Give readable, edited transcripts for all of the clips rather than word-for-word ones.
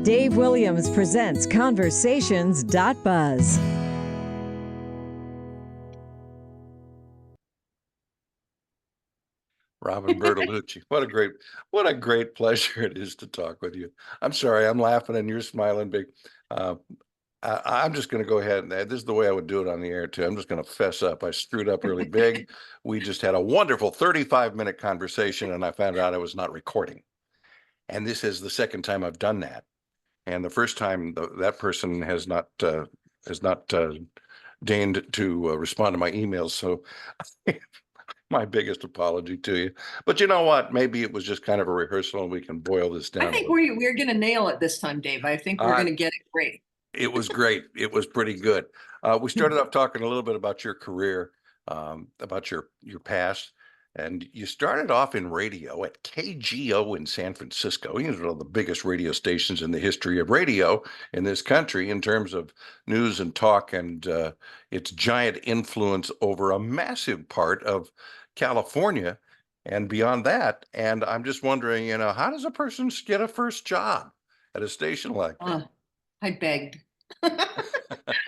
Dave Williams presents Conversations.buzz. Robin Bertolucci. What a great pleasure it is to talk with you. I'm sorry, I'm laughing and you're smiling big. Uh, I'm just going to go ahead and this is the way I would do it on the air too. I'm just going to fess up. I screwed up really big. We just had a wonderful 35-minute conversation and I found out I was not recording. And this is the second time I've done that. And the first time that person has not deigned to respond to my emails. So my biggest apology to you. But you know what? Maybe it was just kind of a rehearsal and we can boil this down. I think we're going to nail it this time, Dave. I think we're going to get it great. It was great. It was pretty good. We started off talking a little bit about your career, about your past. And you started off in radio at KGO in San Francisco. You know, one of the biggest radio stations in the history of radio in this country in terms of news and talk and its giant influence over a massive part of California and beyond that. And I'm just wondering, how does a person get a first job at a station like that? I begged.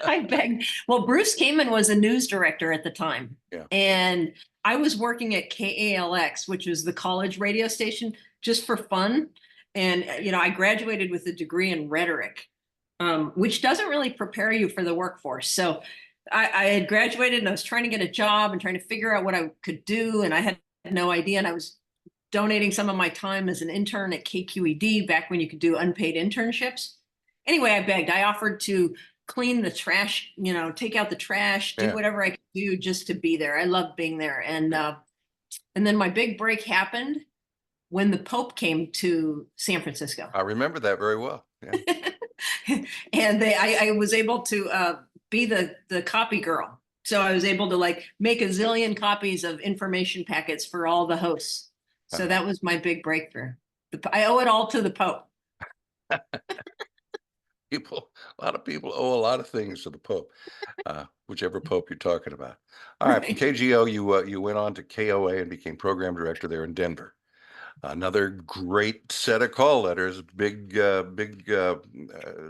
I begged. Well, Bruce Kamen was a news director at the time. Yeah. And I was working at KALX, which was the college radio station, just for fun. And, I graduated with a degree in rhetoric, which doesn't really prepare you for the workforce. So I had graduated and I was trying to get a job and trying to figure out what I could do. And I had no idea. And I was donating some of my time as an intern at KQED back when you could do unpaid internships. Anyway, I begged. I offered to clean the trash, take out the trash, do whatever I could do just to be there. I loved being there. And then my big break happened when the Pope came to San Francisco. I remember that very well. Yeah. And I was able to be the copy girl. So I was able to make a zillion copies of information packets for all the hosts. So that was my big breakthrough. I owe it all to the Pope. A lot of people owe a lot of things to the Pope, whichever Pope you're talking about. All right, from KGO, you went on to KOA and became program director there in Denver. Another great set of call letters, big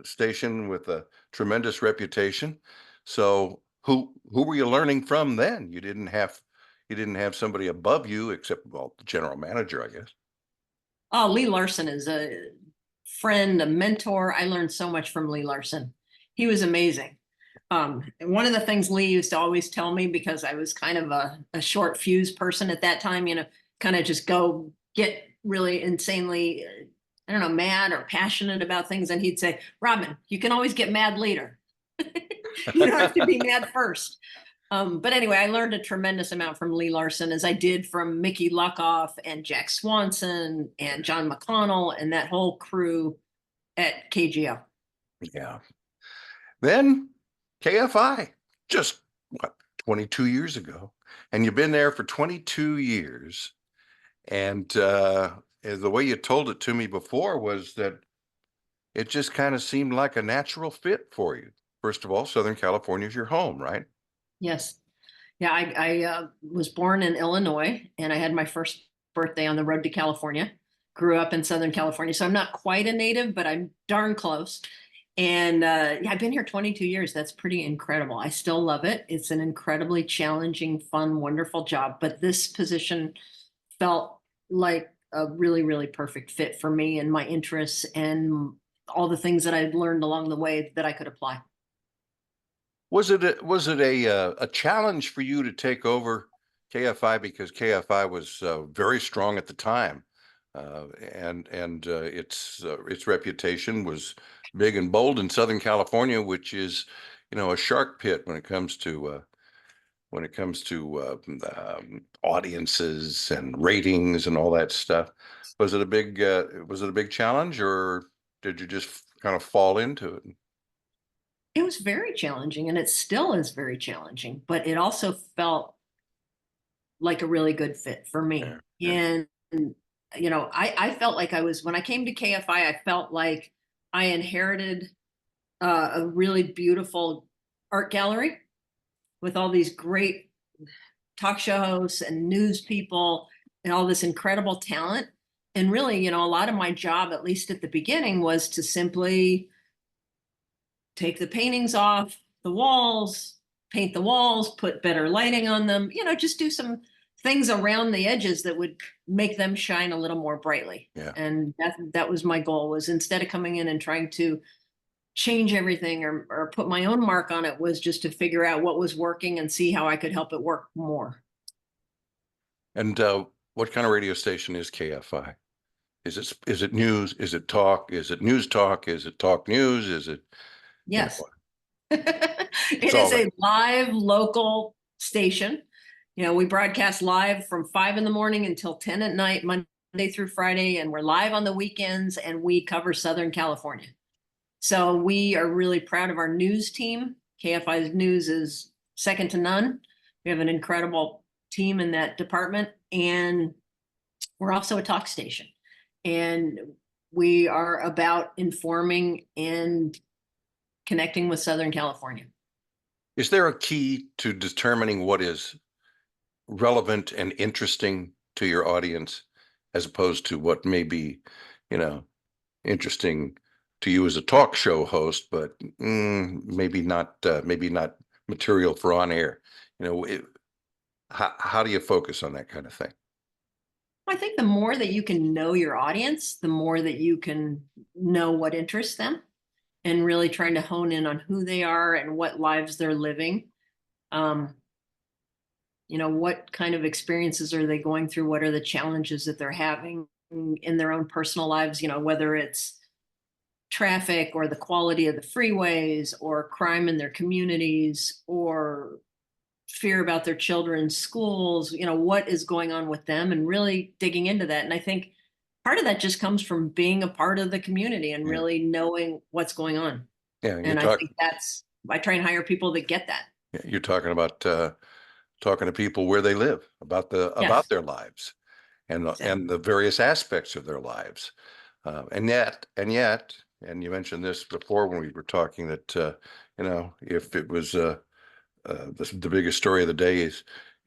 station with a tremendous reputation. So who were you learning from then? You didn't have somebody above you except, the general manager, I guess. Oh, Lee Larson is a friend, a mentor. I learned so much from Lee Larson. He was amazing. One of the things Lee used to always tell me, because I was kind of a short fuse person at that time, kind of just get really insanely, mad or passionate about things. And he'd say, Robin, you can always get mad later. You don't have to be mad first. But anyway, I learned a tremendous amount from Lee Larson, as I did from Mickey Luckoff and Jack Swanson and John McConnell and that whole crew at KGO. Yeah. Then KFI, just 22 years ago. And you've been there for 22 years. And the way you told it to me before was that it just kind of seemed like a natural fit for you. First of all, Southern California is your home, right? Yes. Yeah, I was born in Illinois and I had my first birthday on the road to California. Grew up in Southern California. So I'm not quite a native, but I'm darn close. And I've been here 22 years. That's pretty incredible. I still love it. It's an incredibly challenging, fun, wonderful job. But this position felt like a really, really perfect fit for me and my interests and all the things that I'd learned along the way that I could apply. Was it a challenge for you to take over KFI, because KFI was very strong at the time, and its reputation was big and bold in Southern California, which is a shark pit when it comes to audiences and ratings and all that stuff. Was it a big challenge, or did you just kind of fall into it? It was very challenging, and it still is very challenging, but it also felt like a really good fit for me. Yeah. And, I felt like when I came to KFI, I felt like I inherited a really beautiful art gallery with all these great talk show hosts and news people and all this incredible talent. And really, a lot of my job, at least at the beginning, was to simply take the paintings off the walls, paint the walls, put better lighting on them, just do some things around the edges that would make them shine a little more brightly. Yeah. And that was my goal, was instead of coming in and trying to change everything or put my own mark on it, was just to figure out what was working and see how I could help it work more. And what kind of radio station is KFI? Is it news? Is it talk? Is it news talk? Is it talk news? Is it, Yes. what? It all is that. a live local station. We broadcast live from 5 in the morning until 10 at night, Monday through Friday, and we're live on the weekends, and we cover Southern California. So we are really proud of our news team. KFI's news is second to none. We have an incredible team in that department, and we're also a talk station. And we are about informing and connecting with Southern California. Is there a key to determining what is relevant and interesting to your audience, as opposed to what may be, interesting to you as a talk show host, but maybe not material for on air? How do you focus on that kind of thing? I think the more that you can know your audience, the more that you can know what interests them, and really trying to hone in on who they are and what lives they're living. What kind of experiences are they going through? What are the challenges that they're having in their own personal lives? Whether it's traffic or the quality of the freeways or crime in their communities or fear about their children's schools, what is going on with them, and really digging into that. And I think part of that just comes from being a part of the community and really knowing what's going on. Yeah, And I think I try and hire people that get that. you're talking about talking to people where they live, about Yes, their lives and exactly. the various aspects of their lives. And you mentioned this before when we were talking, that if it was the biggest story of the day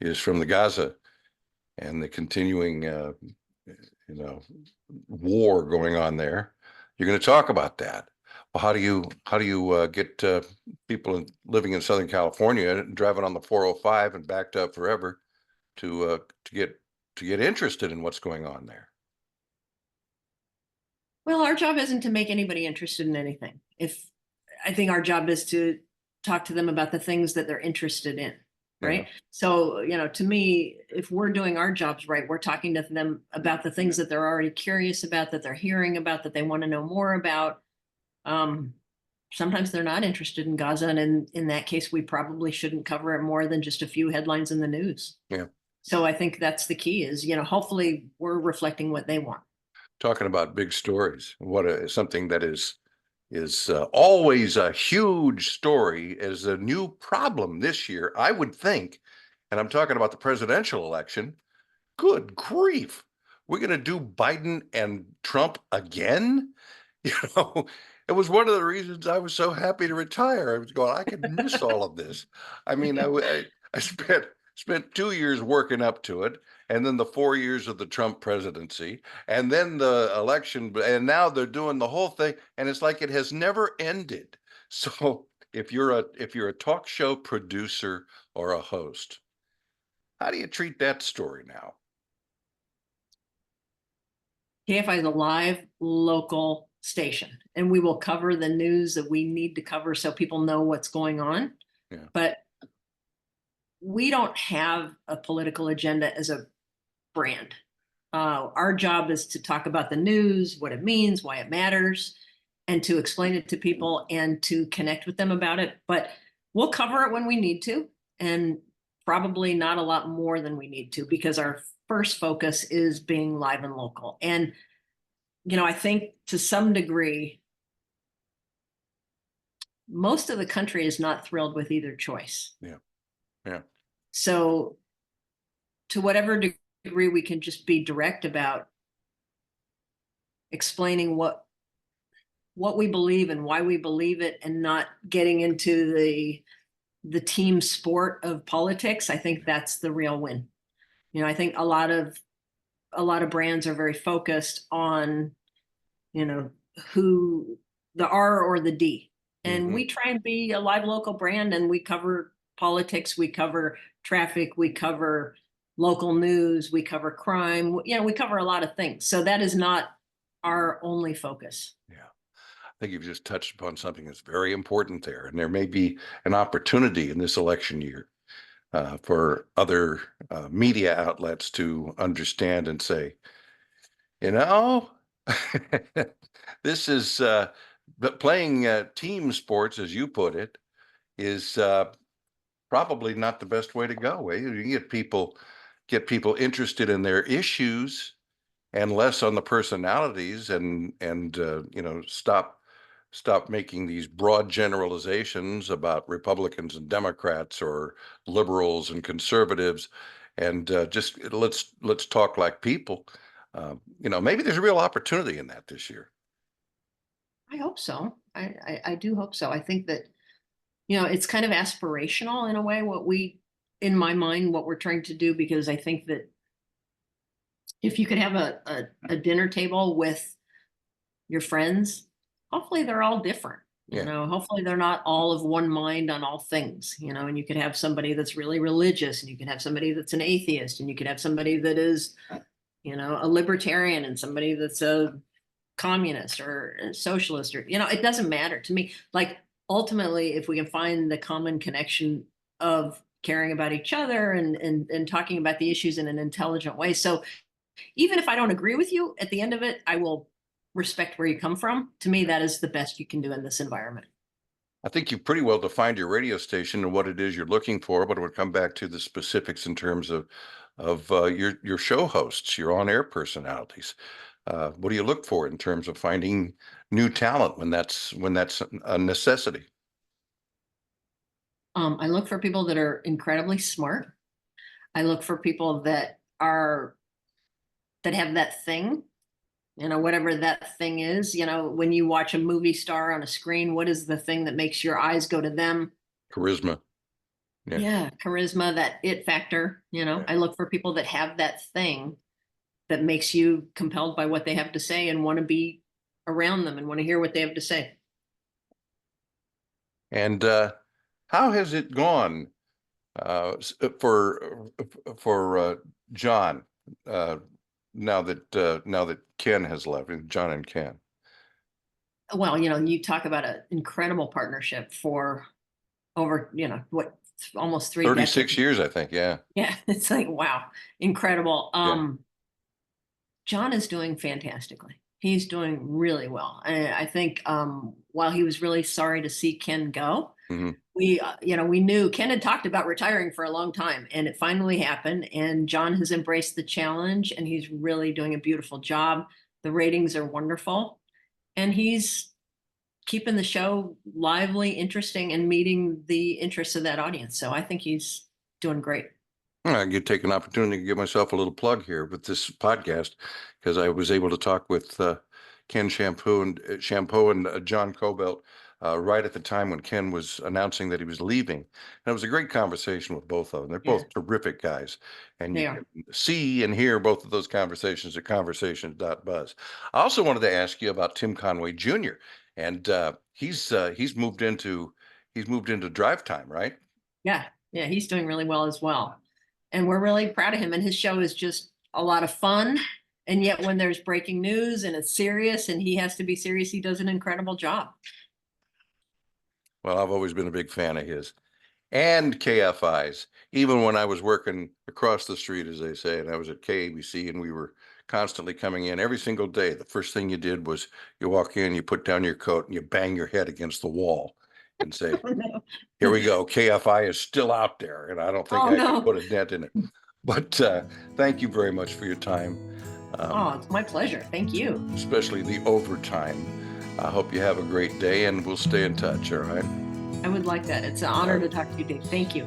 is from the Gaza and the continuing war going on there, you're going to talk about that. Well, how do you get people living in Southern California and driving on the 405 and backed up forever to get interested in what's going on there? Well, our job isn't to make anybody interested in anything. I think our job is to talk to them about the things that they're interested in. Yeah. Right. So, to me, if we're doing our jobs right, we're talking to them about the things that they're already curious about, that they're hearing about, that they want to know more about. Sometimes they're not interested in Gaza. And in that case, we probably shouldn't cover it more than just a few headlines in the news. Yeah. So I think that's the key, is, hopefully we're reflecting what they want. Talking about big stories, something that is always a huge story is a new problem this year, I would think. And I'm talking about the presidential election. Good grief. We're going to do Biden and Trump again? You know, it was one of the reasons I was so happy to retire. I was going, I could miss all of this. I mean, I spent 2 years working up to it, and then the 4 years of the Trump presidency, and then the election, and now they're doing the whole thing, and it's like it has never ended. So if you're a talk show producer or a host, how do you treat that story now? KFI is a live local station, and we will cover the news that we need to cover so people know what's going on. Yeah. But we don't have a political agenda as a brand. Our job is to talk about the news, what it means, why it matters, and to explain it to people and to connect with them about it. But we'll cover it when we need to, and probably not a lot more than we need to, because our first focus is being live and local. And, I think to some degree, most of the country is not thrilled with either choice. Yeah. Yeah. So to whatever degree we can just be direct about explaining what we believe and why we believe it, and not getting into the team sport of politics, I think that's the real win. I think a lot of a lot of brands are very focused on, you know, who the R or the D. And we try and be a live local brand, and we cover politics, we cover traffic, we cover local news, we cover crime, you know, we cover a lot of things. So that is not our only focus. Yeah. I think you've just touched upon something that's very important there. And there may be an opportunity in this election year for other media outlets to understand and say, you know, this is but playing team sports, as you put it, is probably not the best way to go. You get people interested in their issues and less on the personalities, and you know, stop making these broad generalizations about Republicans and Democrats or liberals and conservatives, and just let's talk like people. You know, maybe there's a real opportunity in that this year. I hope so. I do hope so. I think that, you know, it's kind of aspirational in a way, in my mind, what we're trying to do, because I think that if you could have a dinner table with your friends, hopefully they're all different. You Yeah. know, hopefully they're not all of one mind on all things, you know, and you could have somebody that's really religious, and you can have somebody that's an atheist, and you could have somebody that is, you know, a libertarian, and somebody that's a communist or a socialist, or, you know, it doesn't matter to me. Like, ultimately, if we can find the common connection of caring about each other and talking about the issues in an intelligent way. So even if I don't agree with you, at the end of it, I will respect where you come from. To me, that is the best you can do in this environment. I think you've pretty well defined your radio station and what it is you're looking for, but it would come back to the specifics in terms of your show hosts, your on-air personalities. What do you look for in terms of finding new talent when that's a necessity? I look for people that are incredibly smart. I look for people that have that thing, you know, whatever that thing is. You know, when you watch a movie star on a screen, what is the thing that makes your eyes go to them? Charisma. Yeah. Yeah, charisma, that it factor. You know, Yeah. I look for people that have that thing that makes you compelled by what they have to say and want to be around them and want to hear what they have to say. And how has it gone for John now that Ken has left, John and Ken? Well, you know, you talk about an incredible partnership for over, you know, what, almost 3 decades. 36 years, I think. Yeah. Yeah, it's like, wow, incredible. Yeah. John is doing fantastically. He's doing really well. I think while he was really sorry to see Ken go, Mhm. you know, we knew Ken had talked about retiring for a long time, and it finally happened. And John has embraced the challenge, and he's really doing a beautiful job. The ratings are wonderful, and he's keeping the show lively, interesting, and meeting the interests of that audience. So I think he's doing great. I could take an opportunity to give myself a little plug here with this podcast, because I was able to talk with Ken Shampoo and John Cobelt right at the time when Ken was announcing that he was leaving. And it was a great conversation with both of them. They're Yeah, both terrific guys. And you they can are. see and hear both of those conversations at conversations.buzz. I also wanted to ask you about Tim Conway Jr. And he's moved into drive time, right? Yeah, yeah, he's doing really well as well. And we're really proud of him. And his show is just a lot of fun. And yet when there's breaking news and it's serious and he has to be serious, he does an incredible job. Well, I've always been a big fan of his and KFI's, even when I was working across the street, as they say, and I was at KABC, and we were constantly coming in every single day. The first thing you did was you walk in, you put down your coat, and you bang your head against the wall and say, Oh, no. "Here we go. KFI is still out there," and I don't think Oh, I could no. put a dent in it. But thank you very much for your time, Oh, it's my pleasure. Thank you. especially the overtime. I hope you have a great day, and we'll stay in touch. All right. I would like that. It's an honor to talk to you, Dave. Thank you.